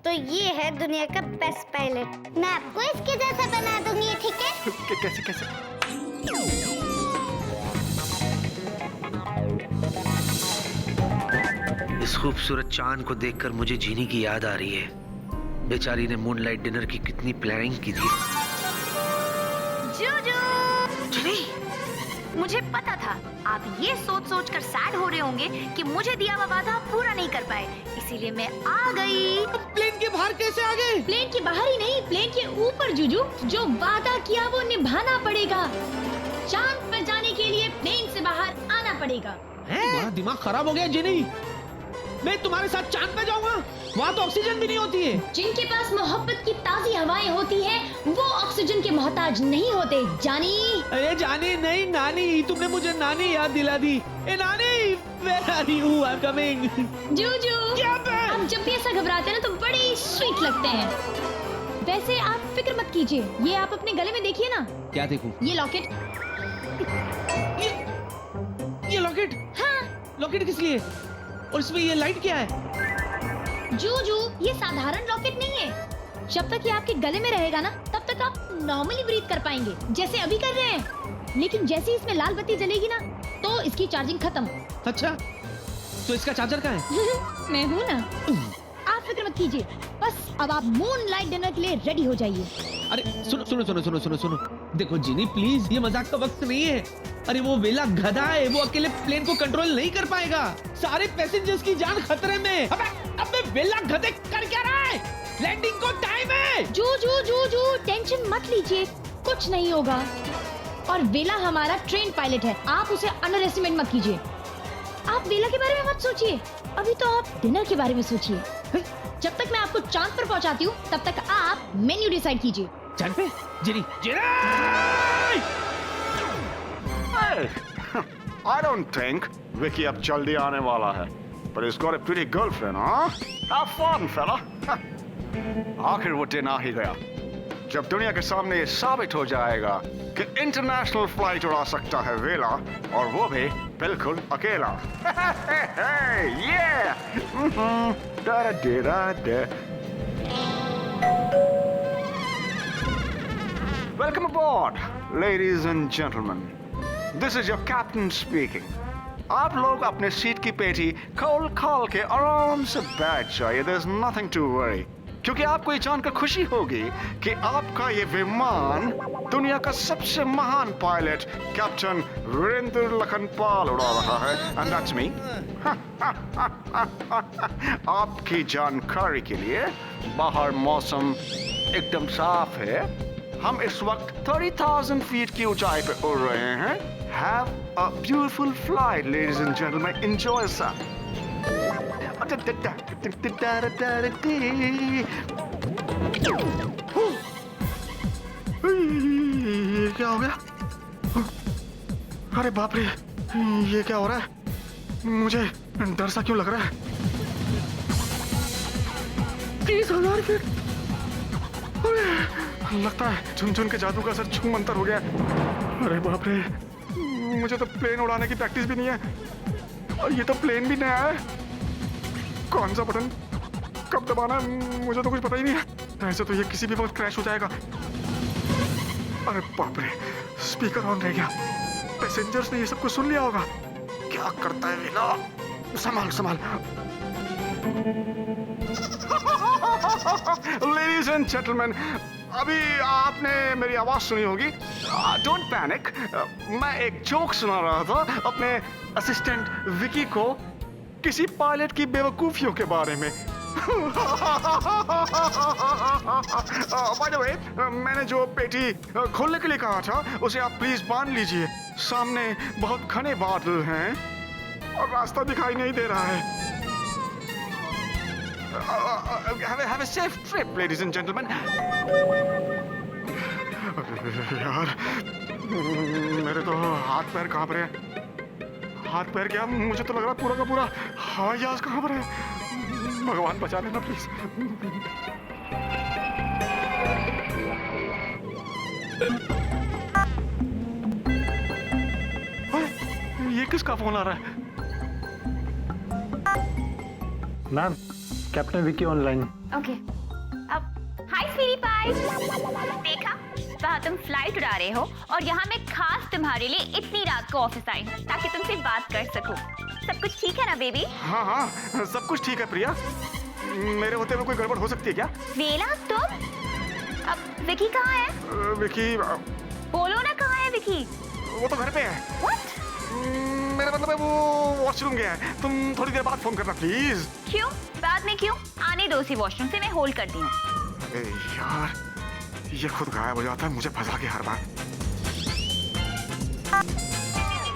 तो ये है दुनिया का बेस्ट पायलट। मैं आपको इसके जैसा बना दूंगी, ठीक है? कैसे कैसे? इस खूबसूरत चांद को देखकर मुझे जीनी की याद आ रही है। बेचारी ने मूनलाइट डिनर की कितनी प्लानिंग की थी। जूजू! जीनी! मुझे पता था आप ये सोच कर सैड हो रहे होंगे कि मुझे दिया हुआ वादा पूरा नहीं कर पाए, इसीलिए मैं आ गई। प्लेन के बाहर कैसे आ गए? प्लेन के बाहर ही नहीं, प्लेन के ऊपर जूजू। जो वादा किया वो निभाना पड़ेगा। चांद पर जाने के लिए प्लेन से बाहर आना पड़ेगा। तुम्हारा दिमाग खराब हो गया जिनी। मैं तुम्हारे साथ चांद पे जाऊंगा, वहाँ तो ऑक्सीजन भी नहीं होती है। जिनके पास मोहब्बत की ताजी हवाएं होती हैं, वो ऑक्सीजन के मोहताज नहीं होते। जानी? अरे जानी नहीं, नानी। तुमने मुझे नानी याद दिला दी। ए नानी, where are you? I'm coming. Juju, क्या पे? आप जब भी ऐसा घबराते हैं ना तो बड़े स्वीट लगते हैं। वैसे आप फिक्र मत कीजिए, ये आप अपने गले में देखिए ना। क्या देखूं? ये लॉकेट। ये लॉकेट? हाँ। लॉकेट किस लिए? और इसमें ये लाइट क्या है? जूजू, ये साधारण लॉकेट नहीं है। जब तक ये आपके गले में रहेगा ना, तब तक आप नॉर्मली ब्रीथ कर पाएंगे, जैसे अभी कर रहे हैं। लेकिन जैसे ही इसमें लाल बत्ती जलेगी ना, तो इसकी चार्जिंग खत्म। अच्छा, तो इसका चार्जर कहाँ है? मैं हूँ ना। आप फिक्र मत कीजिए, बस अब आप मूनलाइट डिनर के लिए रेडी हो जाइए। अरे सुनो सुनो सुनो सुनो सुनो सुनो, देखो जीनी प्लीज, ये मजाक का वक्त नहीं है। अरे वो वेला गधा है, वो अकेले प्लेन को कंट्रोल नहीं कर पाएगा। सारे पैसेंजर्स की जान खतरे में। अबे वेला गधे कर क्या रहा है? लैंडिंग को टाइम है। जू, टेंशन मत लीजिए, कुछ नहीं होगा। और वेला हमारा ट्रेन पायलट है, आप उसे अंडर एस्टिमेट मत कीजिए। आप वेला के बारे में मत सोचिए, अभी तो आप डिनर के बारे में सोचिए। जब तक मैं आपको चांद पर पहुंचाती हूँ, तब तक आप मेन्यू डिसाइड कीजिए। चांद पे? जीनी, I don't think विकी अब जल्दी आने वाला है, but he's got a pretty girlfriend, huh? Have fun, fella. आखिर वो दिन आ ही गया, जब दुनिया के सामने ये साबित हो जाएगा कि इंटरनेशनल फ्लाइट उड़ा सकता है वेला, और वो भी बिल्कुल अकेला। Welcome aboard, ladies and gentlemen. This is your captain speaking. आप लोग अपने सीट की पेटी खोल के आराम से बैठ जाइए। There's nothing to worry. क्योंकि आपको ये जानकर खुशी होगी कि आपका ये विमान दुनिया का सबसे महान पायलट कैप्टन वीरेंद्र लखनपाल उड़ा रहा है, and that's me. आपकी जानकारी के लिए बाहर मौसम एकदम साफ है। हम इस वक्त 30,000 फीट की ऊंचाई पे उड़ रहे हैं। Have a beautiful flight, ladies and gentlemen. Enjoy yourself. ये क्या हो गया? अरे बाप रे, ये क्या हो रहा है? मुझे डर सा क्यों लग रहा है? 30,000 फीट। लगता है चुन के जादू का असर छू मंतर हो गया। अरे बाप रे, मुझे तो प्लेन उड़ाने की प्रैक्टिस भी नहीं है, और ये तो प्लेन भी नया है। कौन सा बटन कब दबाना है मुझे तो कुछ पता ही नहीं है। ऐसे तो ये किसी भी वक्त क्रैश हो जाएगा। अरे बाप रे, स्पीकर ऑन रह गया। पैसेंजर्स ने ये सब कुछ सुन लिया होगा। क्या करता है वेला? संभाल। Ladies and gentlemen, अभी आपने मेरी आवाज सुनी होगी। Don't panic. मैं एक जोक सुना रहा था अपने असिस्टेंट विकी को किसी पायलट की बेवकूफियों के बारे में। By the way, मैंने जो पेटी खोलने के लिए कहा था उसे आप प्लीज बांध लीजिए। सामने बहुत घने बादल हैं और रास्ता दिखाई नहीं दे रहा है। Have a safe trip, ladies and gentlemen. यार, मेरे तो हाथ पैर कांप रहे हैं। हाथ पैर क्या, मुझे तो लग रहा पूरा का पूरा हवाई जहाज कहाँ पर है। भगवान बचा लेना प्लीज। ये किसका फोन आ रहा है? Ma'am, captain Vicky online. Okay. अब हाय स्वीटी पाई। देखा, वहाँ तुम फ्लाइट उड़ा रहे हो और यहाँ मैं खास तुम्हारे लिए इतनी रात को ऑफिस आई ताकि तुमसे बात कर सकूं। सब कुछ ठीक है ना बेबी? हाँ हाँ, सब कुछ ठीक है प्रिया। मेरे होते हुए कोई गड़बड़ हो सकती है क्या? वेला तुम? अब विकी कहाँ है? विकी बोलो ना, कहाँ है विकी? वो तो घर पे है। What? मेरा मतलब है वो वॉशरूम गया है। तुम थोड़ी देर बाद फोन करना प्लीज। क्यों? बाद में क्यों? आने दो उसी वॉशरूम से, मैं होल्ड करती हूँ। अरे यार, ये खुद गायब हो जाता है मुझे फंसा के हर बार।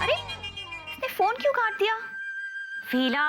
अरे, इसने फोन क्यों काट दिया? वेला।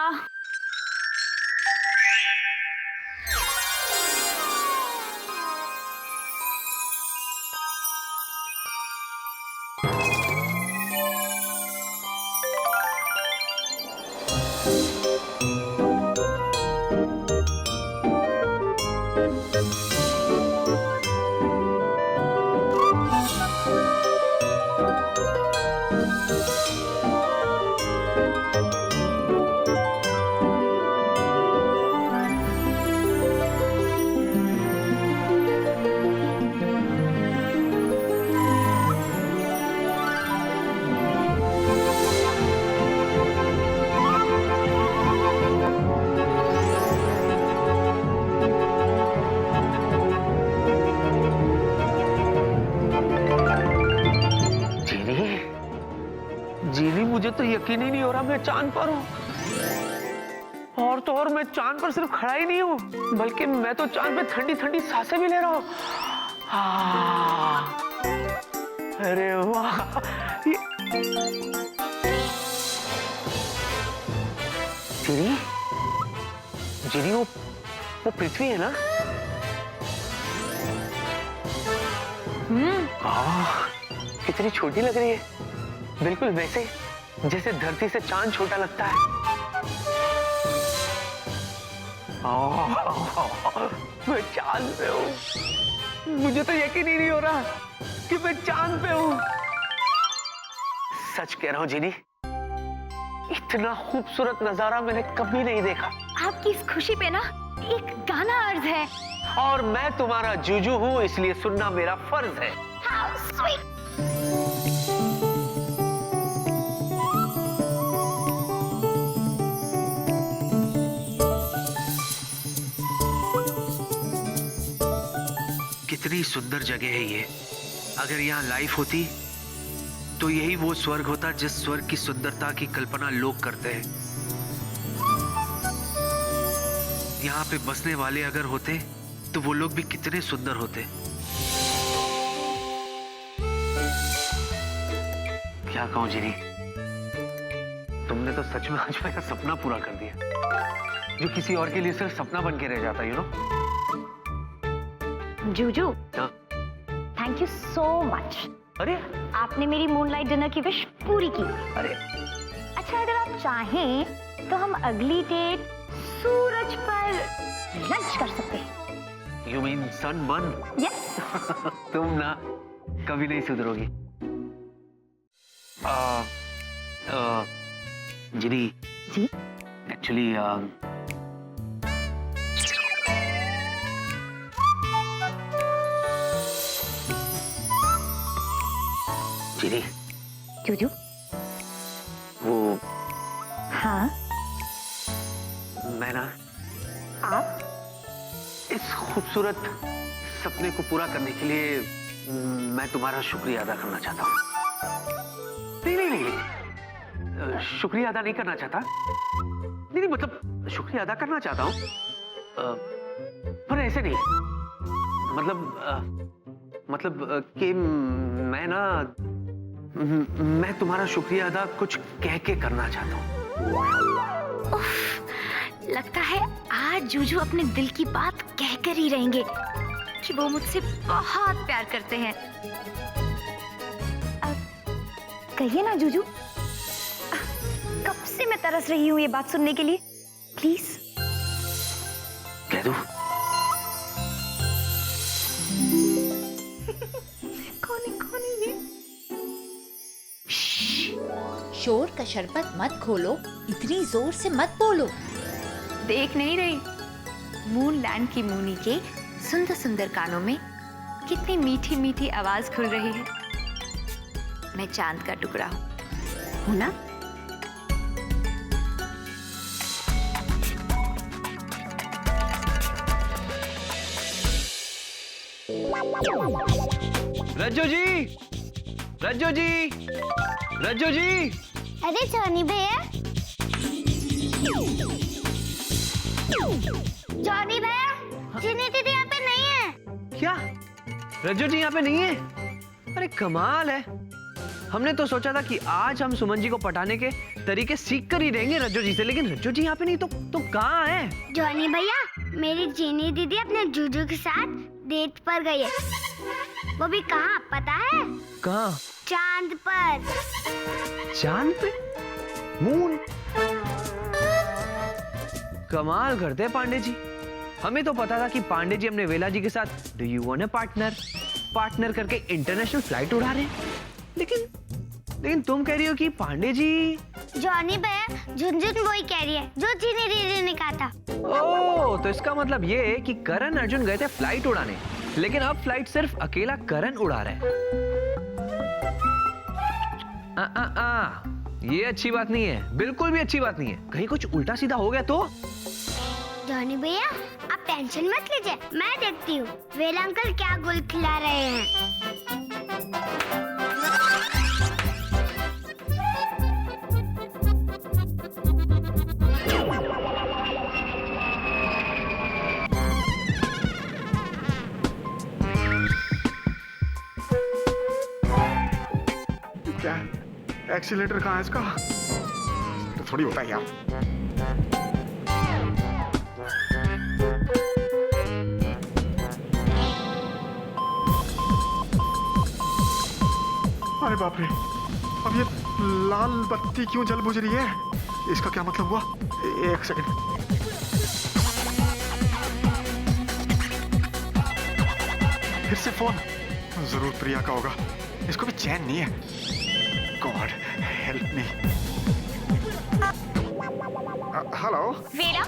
जीनी, मुझे तो यकीन ही नहीं हो रहा मैं चांद पर हूँ। और तो और मैं चांद पर सिर्फ खड़ा ही नहीं हूँ, बल्कि मैं तो चांद पे ठंडी ठंडी सांसें भी ले रहा हूँ। अरे वाह, जीनी, जीनी वो पृथ्वी है ना? कितनी छोटी लग रही है, बिल्कुल वैसे जैसे धरती से चांद छोटा लगता है। मैं चांद पे हूँ। मुझे तो यकीन ही नहीं हो रहा कि मैं चांद पे हूँ। सच कह रहा हूँ जीनी, इतना खूबसूरत नजारा मैंने कभी नहीं देखा। आपकी इस खुशी पे ना एक गाना अर्ज है। और मैं तुम्हारा जूजू हूँ, इसलिए सुनना मेरा फर्ज है। How sweet! कितनी सुंदर जगह है ये। अगर यहाँ लाइफ होती तो यही वो स्वर्ग होता जिस स्वर्ग की सुंदरता की कल्पना लोग करते हैं। यहाँ पे बसने वाले अगर होते तो वो लोग भी कितने सुंदर होते। क्या कहूं जीनी, तुमने तो सच में आज मेरा सपना पूरा कर दिया, जो किसी और के लिए सिर्फ सपना बन के रह जाता, यू नो। जूजू, हाँ? Thank you so much. अरे आपने मेरी मूनलाइट डिनर की विश पूरी की। अरे, अच्छा, अगर आप चाहें तो हम अगली डेट सूरज पर लंच कर सकते हैं। यू मीन सन बन? यस। तुम ना कभी नहीं सुधरोगी। जीनी जी? एक्चुअली जीनी, जूजू? वो हाँ? मैं ना आप? इस खूबसूरत सपने को पूरा करने के लिए मैं तुम्हारा शुक्रिया अदा करना चाहता हूँ। नहीं नहीं नहीं, शुक्रिया अदा नहीं करना चाहता। नहीं मतलब शुक्रिया अदा करना चाहता हूँ, पर ऐसे नहीं। मतलब कि मैं तुम्हारा शुक्रिया अदा कुछ कह के करना चाहता हूँ। लगता है आज जूजू अपने दिल की बात कहकर ही रहेंगे कि वो मुझसे बहुत प्यार करते हैं। कहिए ना जूजू, कब से मैं तरस रही हूँ ये बात सुनने के लिए। प्लीज कह दूं? कौन है ये? शोर का शरबत मत खोलो, इतनी जोर से मत बोलो। देख नहीं रही, मूनलैंड की मूनी के सुंदर सुंदर कानों में कितनी मीठी मीठी आवाज खुल रही है। मैं चांद का टुकड़ा हूं ना? रज्जू जी, रज्जू जी, रज्जू जी। अरे जॉनी भैया, जॉनी भैया, जिनी दीदी यहाँ पे नहीं है। क्या रज्जू जी यहाँ पे नहीं है? अरे कमाल है, हमने तो सोचा था कि आज हम सुमन जी को पटाने के तरीके सीख कर ही रहेंगे रज्जू जी से, लेकिन रज्जू जी यहाँ पे नहीं तो कहाँ है? जॉनी भैया, मेरी जीनी दीदी अपने जूजू के साथ डेट पर गई है। वो भी कहाँ पता है? कहाँ? चांद पर। चांद पे? मून? कमाल करते हैं पांडे जी। हमें तो पता था कि पांडे जी अपने वेला जी के साथ do you want a partner करके इंटरनेशनल फ्लाइट उड़ा रहे हैं, लेकिन तुम कह रही हो कि पांडे जी। जॉनी भैया, झुनझुन वही कह रही है जो जीनी दीदी ने कहा था। ओह, तो इसका मतलब ये है कि करण अर्जुन गए थे फ्लाइट उड़ाने, लेकिन अब फ्लाइट सिर्फ अकेला करण उड़ा रहा है। ये अच्छी बात नहीं है, बिल्कुल भी अच्छी बात नहीं है। कहीं कुछ उल्टा सीधा हो गया तो? जॉनी भैया, आप टेंशन मत लीजिए, मैं देखती हूँ वेला अंकल क्या गुल खिला रहे हैं। क्या एक्सीलेटर कहाँ है इसका? तो थोड़ी होता है यार। अरे बाप रे, अब ये लाल बत्ती क्यों जल बुझ रही है? इसका क्या मतलब हुआ? एक सेकंड। फिर से फोन, जरूर प्रिया का होगा। इसको भी चैन नहीं है। God help me. हेलो वेला,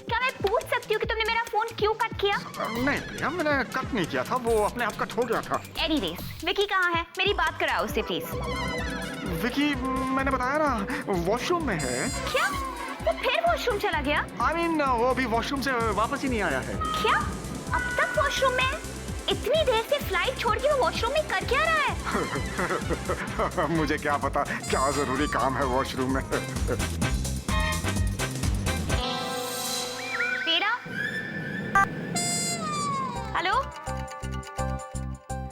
क्या मैं पूछ सकती हूँ कि तुमने मेरा फोन क्यों कट किया? नहीं प्रिया, मैंने कट नहीं किया था, वो अपने आप कट हो गया था। एनीवेज, विकी कहाँ है? मेरी बात कराओ उससे प्लीज। विकी, मैंने बताया ना, वॉशरूम में है। क्या? वो फिर वॉशरूम चला गया? I mean, वो अभी वॉशरूम से वापस ही नहीं आया है। क्या? अब तक वॉशरूम में? इतनी देर से फ्लाइट छोड़ के वो वॉशरूम में कर क्या रहा है? मुझे क्या पता क्या जरूरी काम है वॉशरूम में। वेला? हेलो?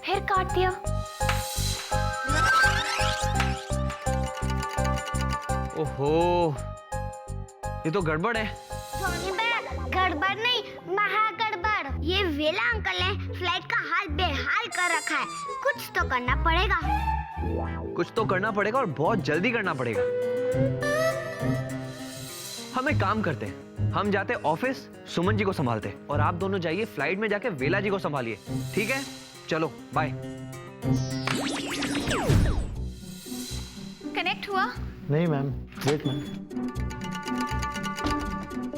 फिर काट दिया। ओहो, ये तो गड़बड़ है। जॉनी भैया, गड़बड़ नहीं, महागड़बड़। ये वेला अंकल ने फ्लाइट का हाल बेहाल कर रखा है। कुछ तो करना पड़ेगा। कुछ तो करना पड़ेगा और बहुत जल्दी करना पड़ेगा। हम एक काम करते हैं, हम जाते ऑफिस, सुमन जी को संभालते, और आप दोनों जाइए फ्लाइट में जाके वेला जी को संभालिए। ठीक है, चलो बाय। कनेक्ट हुआ? नहीं ma'am, wait ma'am.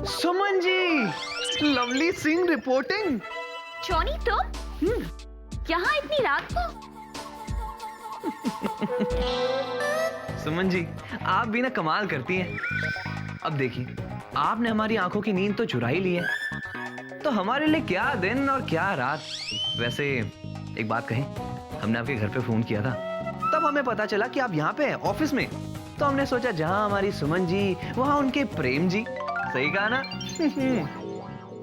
Suman ji, lovely Singh reporting. Johnny, तुम यहाँ इतनी रात को? सुमन जी, आप भी ना कमाल करती हैं। अब देखिए, आपने हमारी आंखों की नींद तो चुरा ही ली है, तो हमारे लिए क्या दिन और क्या रात। वैसे एक बात कहें, हमने आपके घर पे फोन किया था, तब हमें पता चला कि आप यहाँ पे हैं ऑफिस में, तो हमने सोचा जहां हमारी सुमन जी वहां उनके प्रेम जी। सही कहा ना?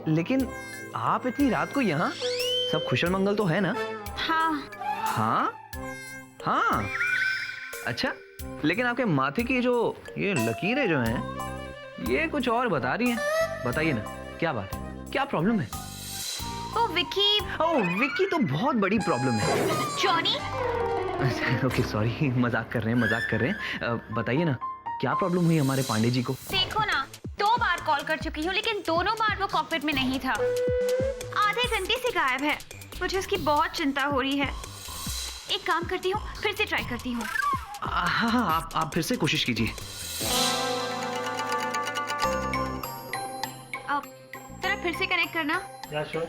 लेकिन आप इतनी रात को यहाँ, सब कुशल मंगल तो है ना? हाँ। हाँ हाँ, अच्छा, लेकिन आपके माथे की जो ये लकीरें जो हैं, ये कुछ और बता रही हैं। बताइए ना, क्या बात है, क्या प्रॉब्लम है? ओ विकी। ओह विकी तो बहुत बड़ी प्रॉब्लम है। जॉनी। ओके सॉरी, मजाक कर रहे हैं। बताइए ना, क्या प्रॉब्लम हुई हमारे पांडे जी को? देखो ना, 2 बार कॉल कर चुकी हूँ, लेकिन दोनों बार वो कॉकपिट में नहीं था। आधे घंटे से गायब है। मुझे उसकी बहुत चिंता हो रही है। एक काम करती हूँ, फिर से ट्राई करती हूँ। हाँ, आप फिर से कोशिश कीजिए। अब जरा फिर से कनेक्ट करना। Yeah, sure.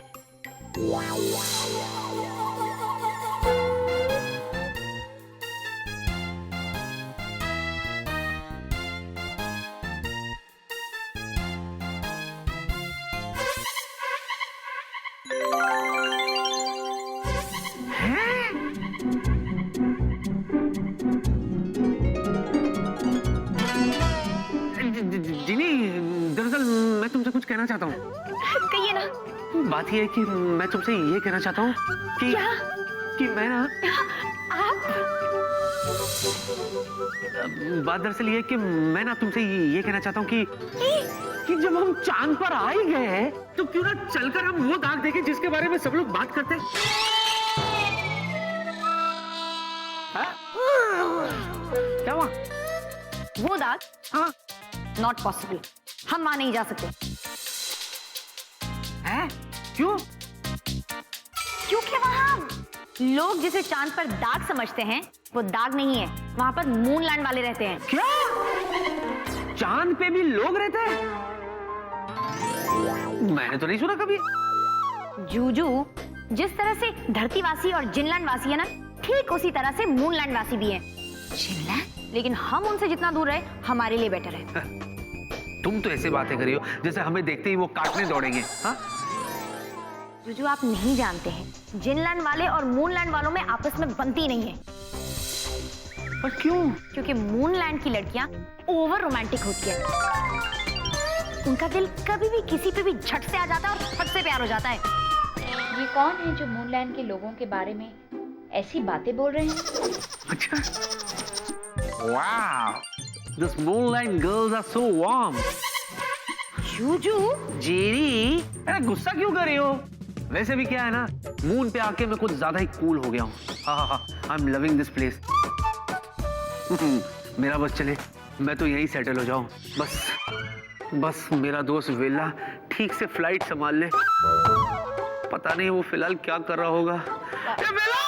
जिनी, दरअसल मैं तुमसे कुछ कहना चाहता हूँ। कहिए ना। बात ये है कि मैं तुमसे ये कहना चाहता हूँ कि क्या? कि मैं ना, आप बात दरअसल ये है कि मैं ना तुमसे ये कहना चाहता हूँ कि जब हम चांद पर आ ही गए हैं तो क्यों ना चलकर हम वो दाग देखें जिसके बारे में सब लोग बात करते हैं। हाँ? क्या हुआ? वो दाग? हाँ? नॉट पॉसिबल, हम वहां नहीं जा सकते। हैं? क्यों? क्योंकि वहां लोग जिसे चांद पर दाग समझते हैं वो दाग नहीं है, वहां पर मूनलैंड वाले रहते हैं। क्या? चांद पे भी लोग रहते हैं? मैंने तो नहीं सुना कभी। जूजू, जिस तरह से धरतीवासी और जिनलैंड वासी है ना, ठीक उसी तरह से मूनलैंड वासी भी हैं। जिनलैंड? लेकिन हम उनसे जितना दूर रहे हमारे लिए बेटर है। तुम तो ऐसे बातें करी हो जैसे हमें देखते ही वो काटने दौड़ेंगे। हाँ? जूजू, आप नहीं जानते हैं, जिनलैंड वाले और मूनलैंड वालों में आपस में बनती नहीं है। पर क्यों? क्योंकि मूनलैंड की लड़कियां ओवर रोमांटिक होती है। उनका दिल कभी भी किसी पे भी झट से आ जाता है और फट से प्यार हो जाता है। ये कौन है जो मूनलैंड के लोगों के बारे में ऐसी बातें बोल रहे हैं? अच्छा। Wow, these moonlight girls are so warm. Juju, Jerry, अरे गुस्सा क्यों कर रही हो? वैसे भी क्या है ना, मून पे आके मैं कुछ ज्यादा ही कूल हो गया हूँ। हाँ, I am loving this place. मेरा बस चले, मैं तो यहीं सेटल हो जाऊं। बस मेरा दोस्त वेला ठीक से फ्लाइट संभाल ले। पता नहीं वो फिलहाल क्या कर रहा होगा। ए वेला!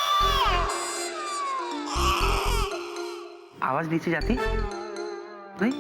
आवाज नीचे जाती नहीं?